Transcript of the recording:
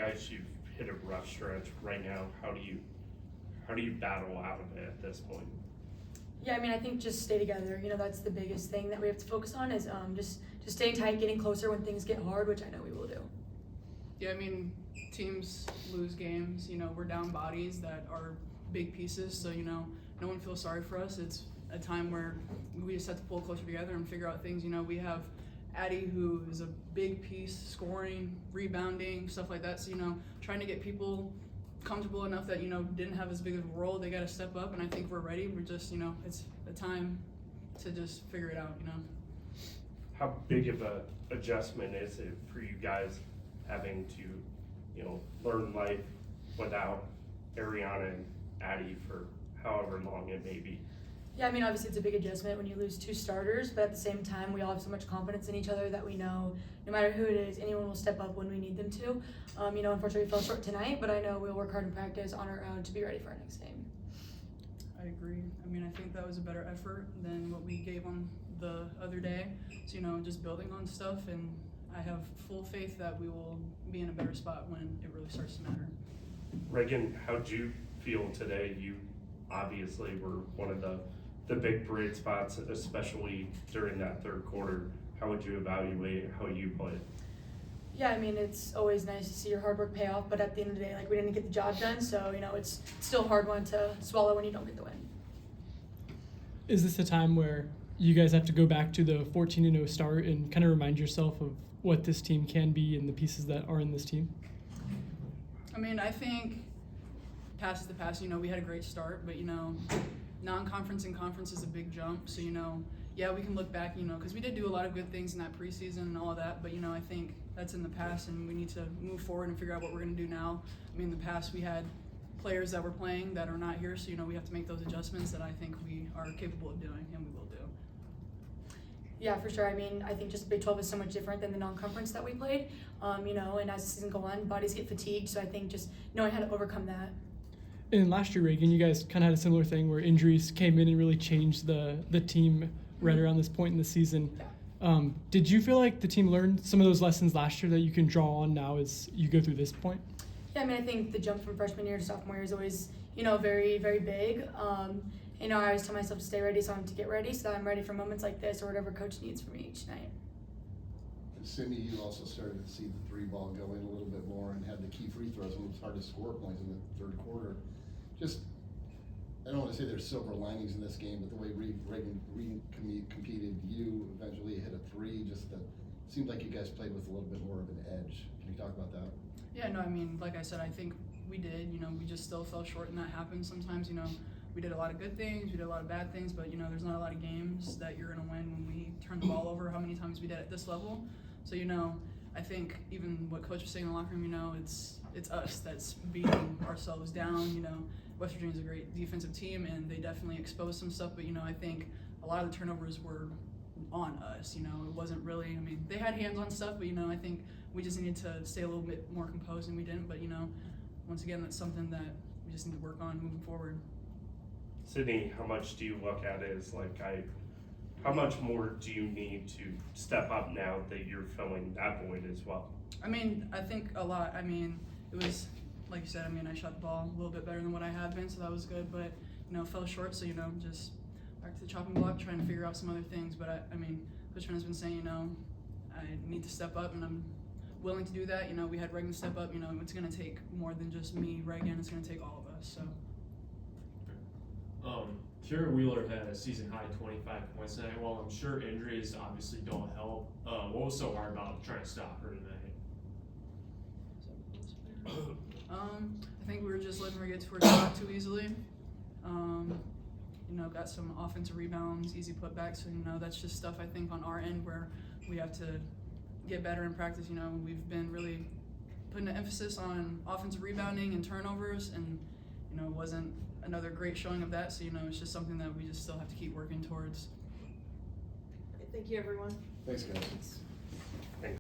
guys, you've hit a rough stretch right now. How do you battle out of it at this point? Yeah, I mean, I think just stay together. You know, that's the biggest thing that we have to focus on is just staying tight, getting closer when things get hard, which I know we will do. Yeah, I mean, teams lose games. You know, we're down bodies that are big pieces, so, you know, no one feels sorry for us. It's a time where we just have to pull closer together and figure out things. You know, we have Addie, who is a big piece, scoring, rebounding, stuff like that. So, you know, trying to get people comfortable enough that, you know, didn't have as big of a role, they got to step up, and I think we're ready. We're just, you know, it's a time to just figure it out, you know. How big of a adjustment is it for you guys having to, you know, learn life without Ariana and Addie for however long it may be? Yeah, I mean, obviously it's a big adjustment when you lose 2 starters, but at the same time, we all have so much confidence in each other that we know no matter who it is, anyone will step up when we need them to. You know, unfortunately we fell short tonight, but I know we'll work hard in practice on our own to be ready for our next game. I agree. I mean, I think that was a better effort than what we gave on the other day. So, you know, just building on stuff, and I have full faith that we will be in a better spot when it really starts to matter. Reagan, how'd you feel today? You obviously were one of the big bright spots, especially during that third quarter. How would you evaluate how you played? Yeah, I mean, it's always nice to see your hard work pay off, but at the end of the day, like, we didn't get the job done, so, you know, it's still a hard one to swallow when you don't get the win. Is this a time where you guys have to go back to the 14-0 start and kind of remind yourself of what this team can be and the pieces that are in this team? I mean, I think past is the past. You know, we had a great start, but, you know, non-conference and conference is a big jump. So, you know, yeah, we can look back, you know, because we did do a lot of good things in that preseason and all of that, but, you know, I think that's in the past, and we need to move forward and figure out what we're going to do now. I mean, in the past, we had players that were playing that are not here, so, you know, we have to make those adjustments that I think we are capable of doing, and we will do. Yeah, for sure. I mean, I think just Big 12 is so much different than the non-conference that we played, you know, and as the season goes on, bodies get fatigued, so I think just knowing how to overcome that. And last year, Reagan, you guys kind of had a similar thing where injuries came in and really changed the team right around this point in the season. Did you feel like the team learned some of those lessons last year that you can draw on now as you go through this point? Yeah, I mean, I think the jump from freshman year to sophomore year is always, you know, very, very big. You know, I always tell myself to stay ready, so I'm to get ready, so that I'm ready for moments like this or whatever coach needs from me each night. Sydney, you also started to see the 3-ball go in a little bit more and had the key free throws when it was hard to score points in the third quarter. Just, I don't want to say there's silver linings in this game, but the way Reagan competed, you eventually hit a 3. Just that seemed like you guys played with a little bit more of an edge. Can you talk about that? Yeah, no, I mean, like I said, I think we did. You know, we just still fell short, and that happens sometimes. You know, we did a lot of good things, we did a lot of bad things, but, you know, there's not a lot of games that you're going to win when we turn the ball over how many times we did at this level. So, you know, I think even what Coach was saying in the locker room, you know, it's us that's beating ourselves down. You know, West Virginia's a great defensive team, and they definitely exposed some stuff, but, you know, I think a lot of the turnovers were on us. You know, it wasn't really, I mean, they had hands on stuff, but, you know, I think we just needed to stay a little bit more composed, and we didn't. But, you know, once again, that's something that we just need to work on moving forward. Sydney, how much do you look at it as how much more do you need to step up now that you're filling that void as well? I mean, I think a lot. I mean, it was, like you said, I mean, I shot the ball a little bit better than what I had been, so that was good, but, you know, fell short, so, you know, just back to the chopping block, trying to figure out some other things. But, I mean, Coach Trent has been saying, you know, I need to step up, and I'm willing to do that. You know, we had Reagan step up. You know, it's going to take more than just me, Reagan. It's going to take all of us, so. Kira Wheeler had a season-high 25 points tonight. Well, I'm sure injuries obviously don't help. What was so hard about trying to stop her tonight? I think we were just letting her get to her shot too easily. You know, got some offensive rebounds, easy putbacks, so, you know, that's just stuff I think on our end where we have to get better in practice. You know, we've been really putting an emphasis on offensive rebounding and turnovers, and, you know, it wasn't another great showing of that, so, you know, it's just something that we just still have to keep working towards. Thank you, everyone. Thanks, guys.